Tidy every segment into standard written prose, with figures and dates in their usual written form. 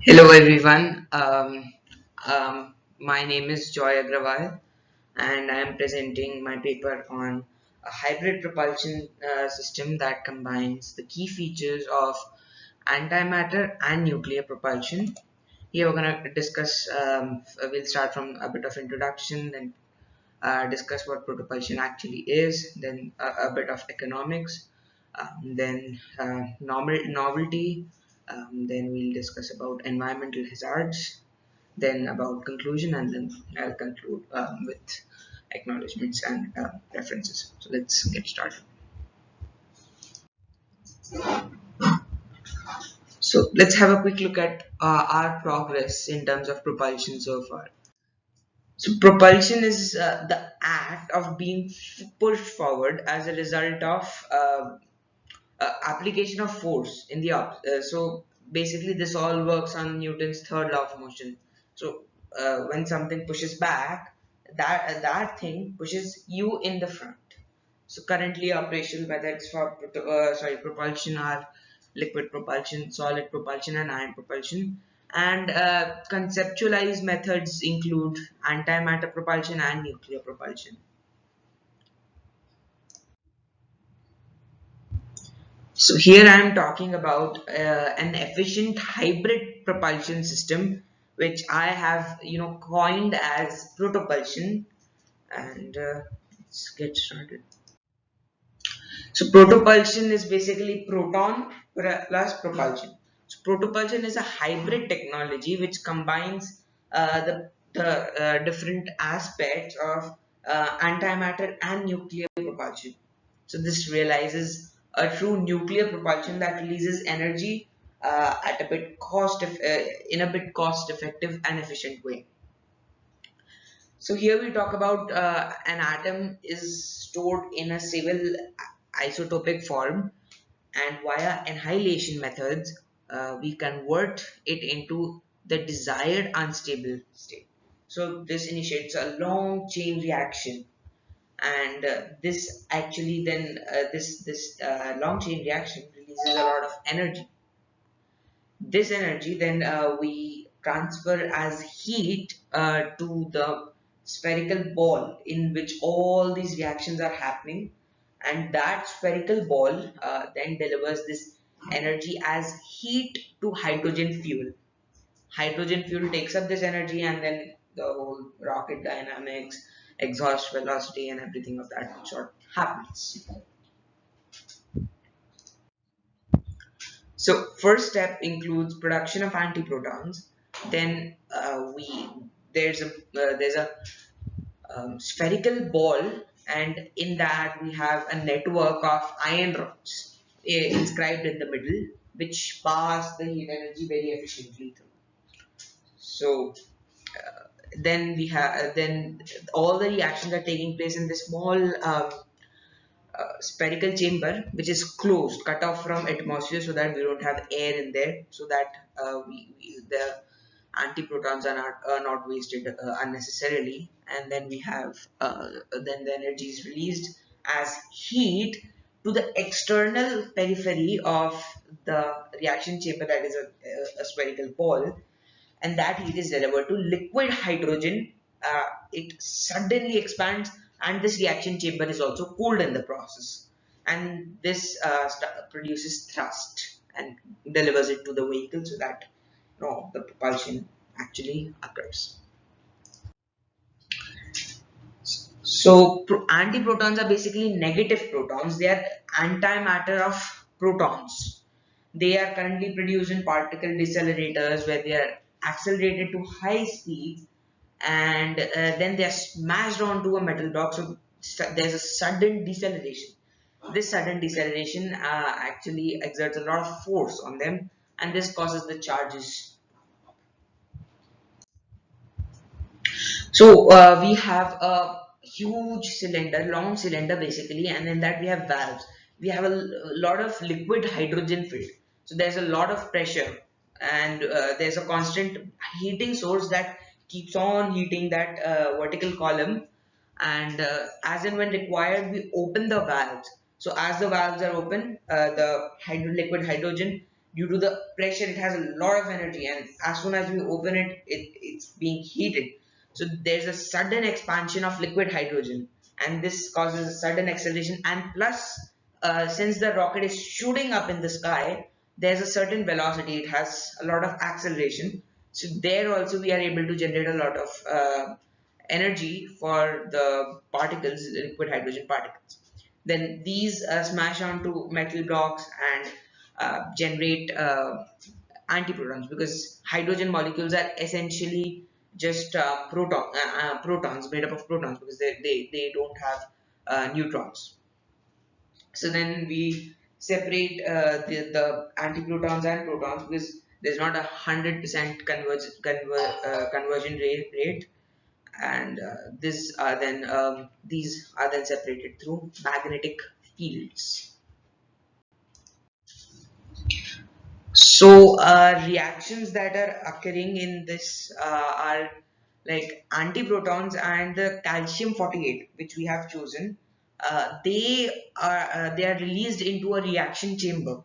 Hello everyone. My name is Joy Agrawal and I am presenting my paper on a hybrid propulsion system that combines the key features of antimatter and nuclear propulsion. Here we're going to discuss, we'll start from a bit of introduction, then discuss what protopulsion actually is, then a bit of economics, then novelty, then we'll discuss about environmental hazards, then about conclusion, and then I'll conclude with acknowledgements and references. So let's get started. So let's have a quick look at our progress in terms of propulsion so far. So propulsion is the act of being pushed forward as a result of application of force in the so basically this all works on Newton's third law of motion. So when something pushes back, that thing pushes you in the front. So currently operational methods for propulsion are liquid propulsion, solid propulsion, and ion propulsion. And conceptualized methods include antimatter propulsion and nuclear propulsion. So here I am talking about an efficient hybrid propulsion system, which I have coined as protopulsion, and let's get started. So protopulsion is basically proton plus propulsion. So protopulsion is a hybrid technology which combines the different aspects of antimatter and nuclear propulsion. So this realizes a true nuclear propulsion that releases energy at a bit in a bit cost effective and efficient way. So here we talk about an atom is stored in a stable isotopic form, and via annihilation methods we convert it into the desired unstable state. So this initiates a long chain reaction, and this actually then this long chain reaction releases a lot of energy. This energy then we transfer as heat to the spherical ball in which all these reactions are happening, and that spherical ball then delivers this energy as heat to hydrogen fuel. Hydrogen fuel takes up this energy, and then the whole rocket dynamics, exhaust velocity, and everything of that sort happens. So first step includes production of antiprotons. Then we there's a spherical ball, and in that we have a network of iron rods inscribed in the middle, which pass the heat energy very efficiently through. So then we have then all the reactions are taking place in this small spherical chamber, which is closed, cut off from atmosphere, so that we don't have air in there, so that the antiprotons are not wasted unnecessarily. And then we have then the energy is released as heat to the external periphery of the reaction chamber, that is a spherical ball, and that heat is delivered to liquid hydrogen. It suddenly expands, and this reaction chamber is also cooled in the process, and this produces thrust and delivers it to the vehicle, so that the propulsion actually occurs. So antiprotons are basically negative protons. They are antimatter of protons. They are currently produced in particle decelerators, where they are accelerated to high speeds, and then they are smashed onto a metal block. So there's a sudden deceleration. This sudden deceleration actually exerts a lot of force on them, and this causes the charges. So we have a huge cylinder, long cylinder basically, and in that we have valves. We have a lot of liquid hydrogen filled. So there's a lot of pressure, and there's a constant heating source that keeps on heating that vertical column. And as and when required, we open the valves. So as the valves are open, the liquid hydrogen due to the pressure, it has a lot of energy, and as soon as we open it, it's being heated. So there's a sudden expansion of liquid hydrogen, and this causes a sudden acceleration. And plus, since the rocket is shooting up in the sky, there's a certain velocity, it has a lot of acceleration. So there also we are able to generate a lot of energy for the particles, liquid hydrogen particles. Then these smash onto metal blocks and generate antiprotons, because hydrogen molecules are essentially just protons, made up of protons, because they don't have neutrons. So then we separate the antiprotons and protons, because there's not 100% conversion rate, and these are then separated through magnetic fields. So reactions that are occurring in this are like antiprotons and the calcium 48, which we have chosen. They are released into a reaction chamber,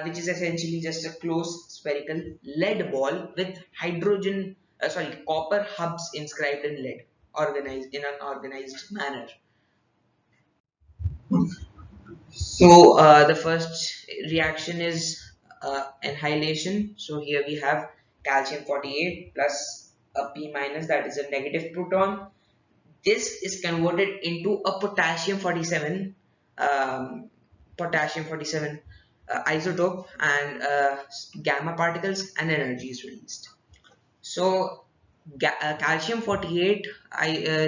which is essentially just a closed spherical lead ball with copper hubs inscribed in lead, organized in an organized manner. So the first reaction is annihilation. So here we have calcium 48 plus a P minus, that is a negative proton. This is converted into a potassium 47 isotope, and gamma particles and energy is released. So calcium 48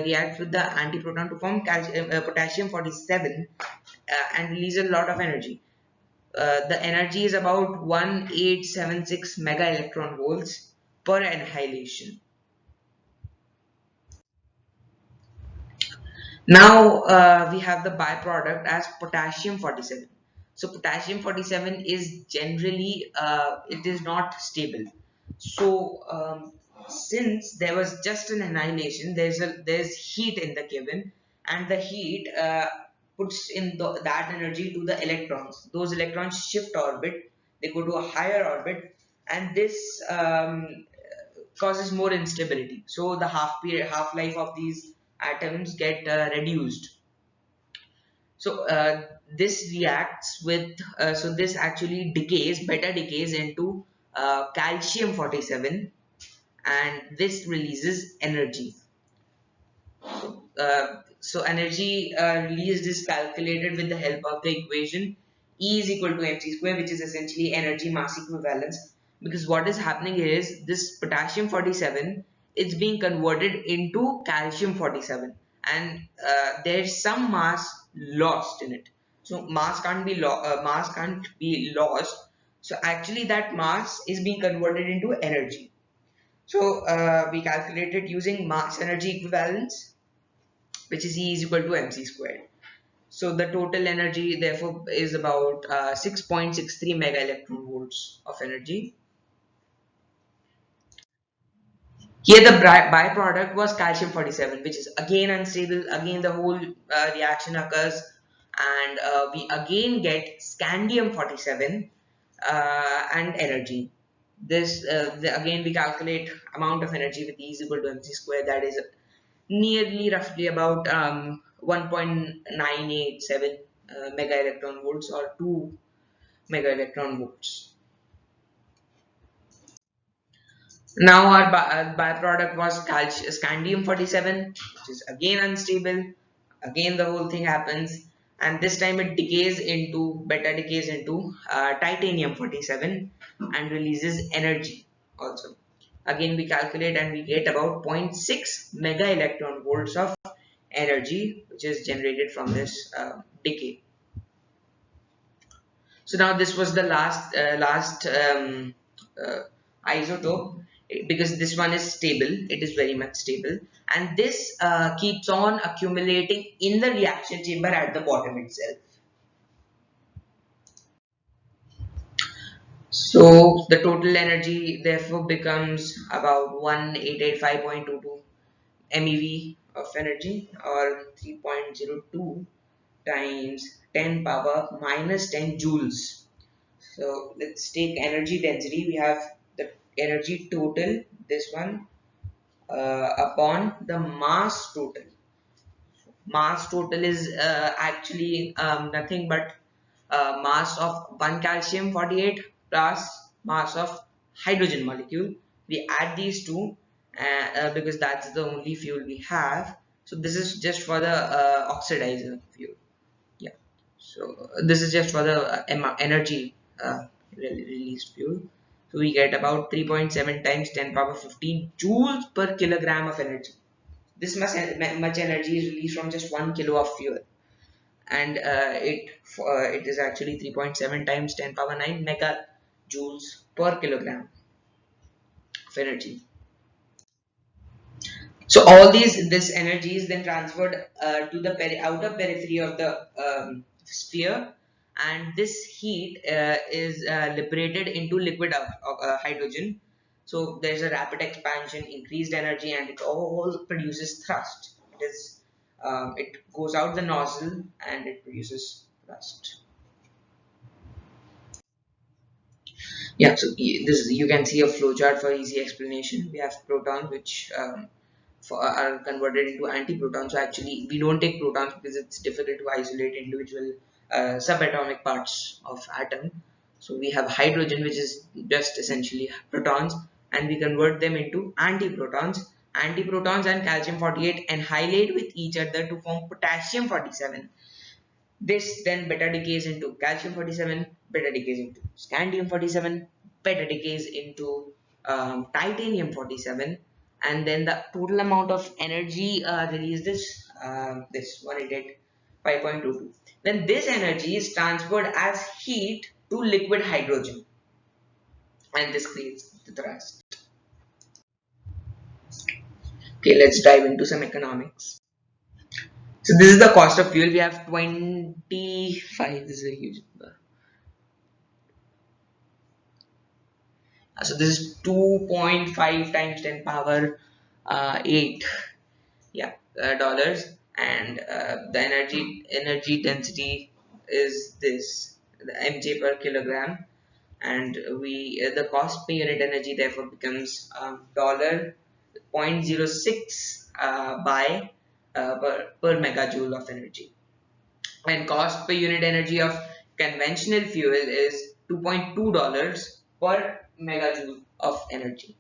reacts with the antiproton to form potassium 47 and release a lot of energy. The energy is about 1876 mega electron volts per annihilation. Now we have the byproduct as potassium 47. So potassium 47 is generally it is not stable. So since there was just an annihilation, there's heat in the cabin, and the heat puts in that energy to the electrons. Those electrons shift orbit, they go to a higher orbit, and this causes more instability. So the half life of these atoms get reduced. So this reacts with so this actually beta decays into calcium 47, and this releases energy. So energy released is calculated with the help of the equation E is equal to mc square, which is essentially energy mass equivalence. Because what is happening is this potassium 47 is being converted into calcium 47, and there's some mass lost in it. So mass can't be lost. So actually that mass is being converted into energy. So we calculated using mass energy equivalence, which is E is equal to mc squared. So the total energy therefore is about 6.63 mega electron volts of energy. Here the byproduct was calcium 47, which is again unstable. Again the whole reaction occurs, and we again get scandium 47 and energy. Again we calculate amount of energy with E is equal to mc square, that is nearly roughly about 1.987 mega electron volts or 2 mega electron volts. Now our byproduct was scandium 47, which is again unstable. Again the whole thing happens, and this time it beta decays into titanium 47 and releases energy also. Again we calculate and we get about zero point 0.6 mega electron volts of energy, which is generated from this decay. So now this was the last uh, isotope, because this one is stable, it is very much stable, and this keeps on accumulating in the reaction chamber at the bottom itself. So the total energy therefore becomes about 1885.22 MeV of energy, or 3.02 times 10 power minus 10 joules. So let's take energy density. We have the energy total, this one, upon the mass total. Mass total is actually nothing but mass of one calcium 48 plus mass of hydrogen molecule. We add these two because that's the only fuel we have. So this is just for the oxidizer fuel. Yeah. So this is just for the energy released fuel. So we get about 3.7 times 10 power 15 joules per kilogram of energy. This much energy is released from just 1 kilo of fuel, and it is actually 3.7 times 10 power 9 megajoules per kilogram of energy. So all this energy is then transferred to the outer periphery of the sphere, and this heat is liberated into liquid hydrogen. So there's a rapid expansion, increased energy, and it all produces thrust. It goes out the nozzle and it produces thrust. Yeah, so you can see a flowchart for easy explanation. We have protons which are converted into antiprotons. So actually, we don't take protons because it's difficult to isolate individual subatomic parts of atom. So we have hydrogen, which is just essentially protons, and we convert them into antiprotons. Antiprotons and calcium 48 annihilate with each other to form potassium 47. This then beta decays into calcium 47, beta decays into scandium 47, beta decays into titanium 47, and then the total amount of energy released is this 188.5.22. Then this energy is transferred as heat to liquid hydrogen, and this creates the thrust. Okay, let's dive into some economics. So this is the cost of fuel. We have 25. This is a huge number. So this is 2.5 times 10 power 8, yeah, dollars, and the energy density is this, the mj per kilogram, and we the cost per unit energy therefore becomes dollar 0.06 by per megajoule of energy, and cost per unit energy of conventional fuel is $2.2 per megajoule of energy.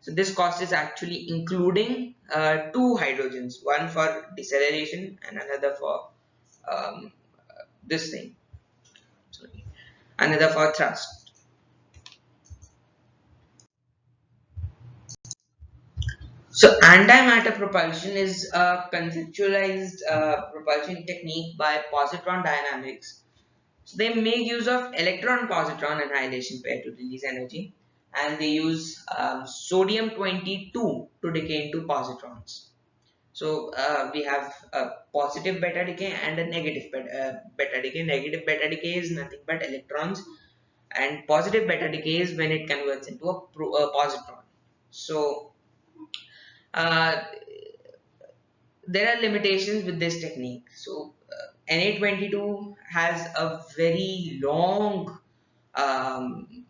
So this cost is actually including two hydrogens, one for deceleration and another for um, this thing, sorry, another for thrust. So antimatter propulsion is a conceptualized propulsion technique by positron dynamics. So they make use of electron-positron annihilation pair to release energy, and they use sodium 22 to decay into positrons. So we have a positive beta decay and a negative beta decay. Negative beta decay is nothing but electrons, and positive beta decay is when it converts into a positron. So uh, there are limitations with this technique. So Na22 has a very long um,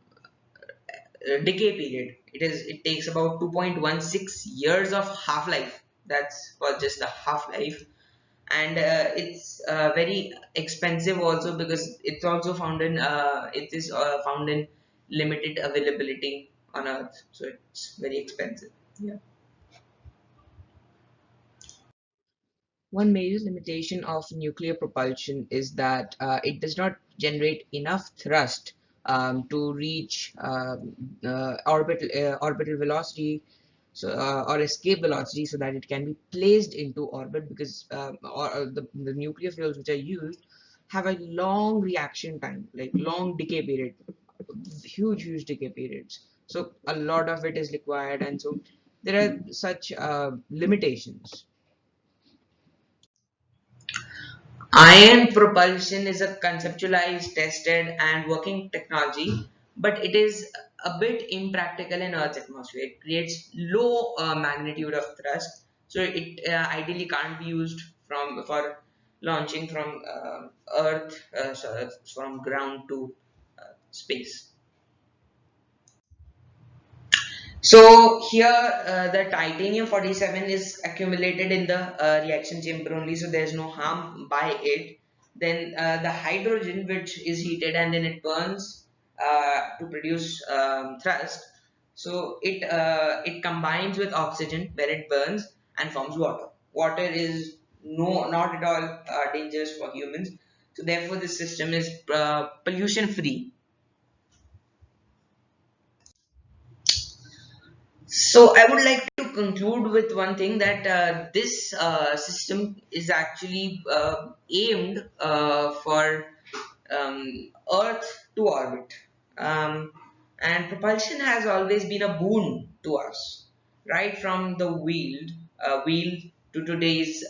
decay period. It takes about 2.16 years of half life. That's for just the half life, and it's very expensive also because it's also found in it is found in limited availability on Earth, so it's very expensive. Yeah. One major limitation of nuclear propulsion is that it does not generate enough thrust to reach orbital velocity, or escape velocity, so that it can be placed into orbit, because the nuclear fuels which are used have a long reaction time, like long decay period, huge decay periods. So a lot of it is required, and so there are such limitations. Ion propulsion is a conceptualized, tested, and working technology, but it is a bit impractical in Earth's atmosphere. It creates low magnitude of thrust, so it ideally can't be used for launching from Earth, from ground to space. So here the titanium 47 is accumulated in the reaction chamber only, so there's no harm by it. Then the hydrogen, which is heated and then it burns to produce thrust. So it combines with oxygen where it burns and forms water. Water is not at all dangerous for humans. So therefore, this system is pollution free. So I would like to conclude with one thing that this system is actually aimed for Earth to orbit, and propulsion has always been a boon to us, right from the wheel to today's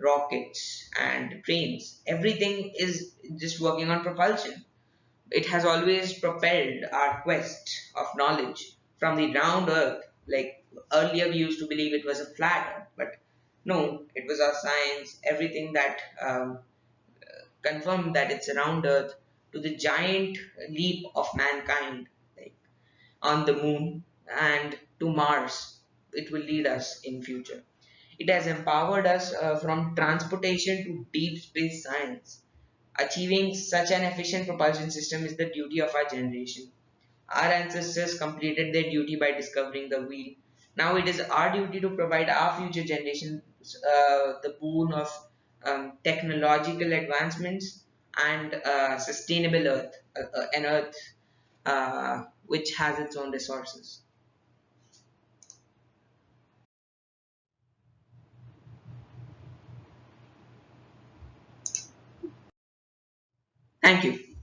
rockets and trains. Everything is just working on propulsion. It has always propelled our quest of knowledge from the round earth. Like earlier, we used to believe it was a flat earth, but no, it was our science, everything that confirmed that it's a round earth, to the giant leap of mankind, like on the moon and to Mars. It will lead us in future. It has empowered us from transportation to deep space science. Achieving such an efficient propulsion system is the duty of our generation. Our ancestors completed their duty by discovering the wheel. Now it is our duty to provide our future generations the boon of technological advancements and sustainable earth, an earth which has its own resources. Thank you.